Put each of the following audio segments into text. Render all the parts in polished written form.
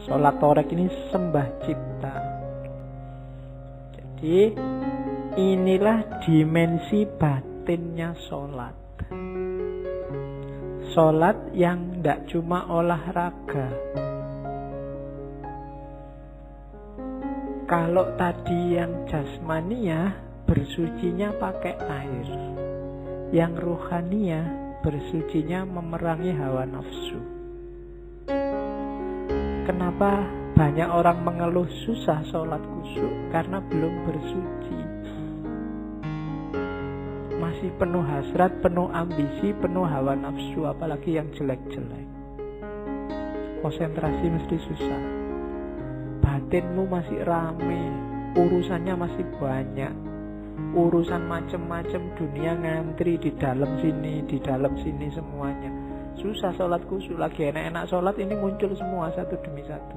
Sholat torek ini sembah cipta. Jadi inilah dimensi batinnya sholat. Sholat yang tidak cuma olahraga. Kalau tadi yang jasmania bersucinya pakai air, yang ruhania bersucinya memerangi hawa nafsu. Kenapa banyak orang mengeluh susah sholat khusyuk? Karena belum bersuci. Masih penuh hasrat, penuh ambisi, penuh hawa nafsu, apalagi yang jelek-jelek. Konsentrasi mesti susah. Batinmu masih rame, urusannya masih banyak. Urusan macam-macam dunia ngantri di dalam sini semuanya. Susah sholat khusyuk. Lagi enak-enak sholat ini muncul semua satu demi satu.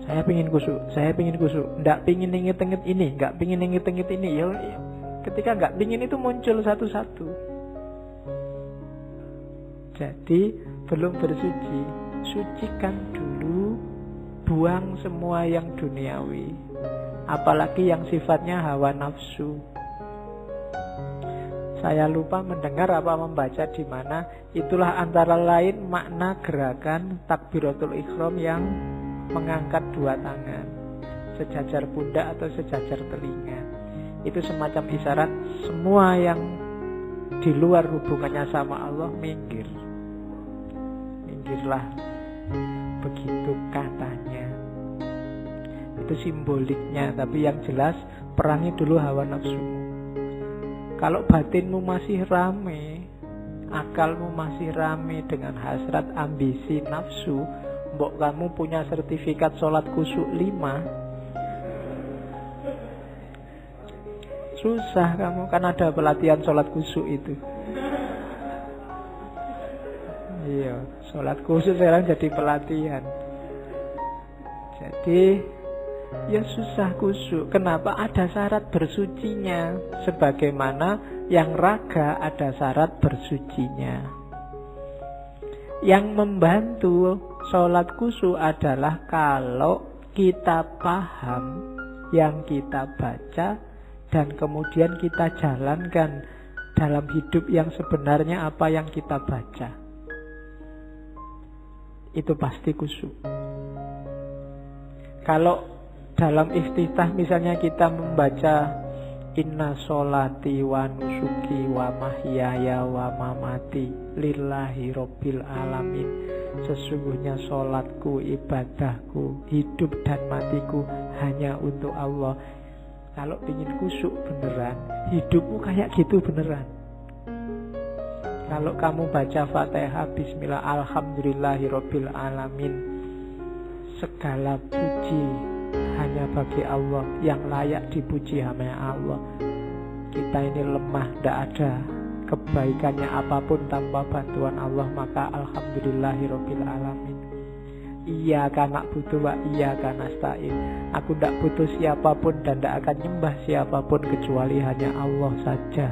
Saya pingin khusyuk, nggak pingin inget-inget ini, nggak pingin inget-inget ini. Ya, ketika nggak pingin itu muncul satu-satu. Jadi belum bersuci, sucikan dulu, buang semua yang duniawi, apalagi yang sifatnya hawa nafsu. Saya lupa mendengar apa membaca di mana. Itulah antara lain makna gerakan takbiratul ihram yang mengangkat dua tangan sejajar pundak atau sejajar telinga. Itu semacam isyarat semua yang di luar hubungannya sama Allah minggir. Minggirlah. Begitu katanya. Itu simboliknya, tapi yang jelas perangi dulu hawa nafsu. Kalau batinmu masih rame, akalmu masih rame dengan hasrat, ambisi, nafsu, mbok kamu punya sertifikat sholat khusyuk 5, susah kamu, kan ada pelatihan sholat khusyuk itu. Iya, sholat khusyuk sekarang jadi pelatihan. Jadi ya susah khusyuk. Kenapa? Ada syarat bersucinya. Sebagaimana yang raga ada syarat bersucinya. Yang membantu sholat khusyuk adalah kalau kita paham yang kita baca dan kemudian kita jalankan dalam hidup yang sebenarnya apa yang kita baca. Itu pasti khusyuk. Kalau dalam iftitah misalnya kita membaca inna sholati wa nusuki wa mahyaya wa mamati lillahi rabbil alamin. Sesungguhnya sholatku, ibadahku, hidup dan matiku hanya untuk Allah. Kalau ingin khusyuk beneran, hidupmu kayak gitu beneran. Kalau kamu baca Fatihah bismillah alhamdulillahi rabbil alamin, segala puji hanya bagi Allah, yang layak dipuji hanya Allah. Kita ini lemah, tidak ada kebaikannya apapun tanpa bantuan Allah, maka alhamdulillahirabbil alamin. Iyyaka na'budu wa iyyaka nasta'in. Aku tidak butuh siapapun dan tidak akan nyembah siapapun kecuali hanya Allah saja.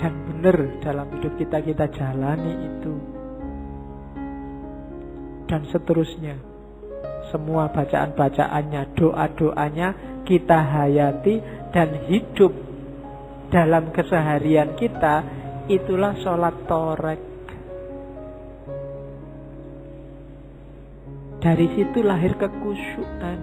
Dan benar dalam hidup kita jalani itu. Dan seterusnya. Semua bacaan-bacaannya, doa-doanya kita hayati dan hidup dalam keseharian kita. Itulah sholat torek. Dari situ lahir kekhusyuan.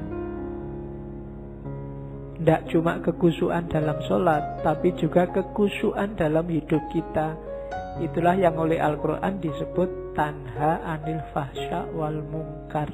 Tidak cuma kekhusyuan dalam sholat, tapi juga kekhusyuan dalam hidup kita. Itulah yang oleh Al-Quran disebut tanha anil fahsya wal munkar.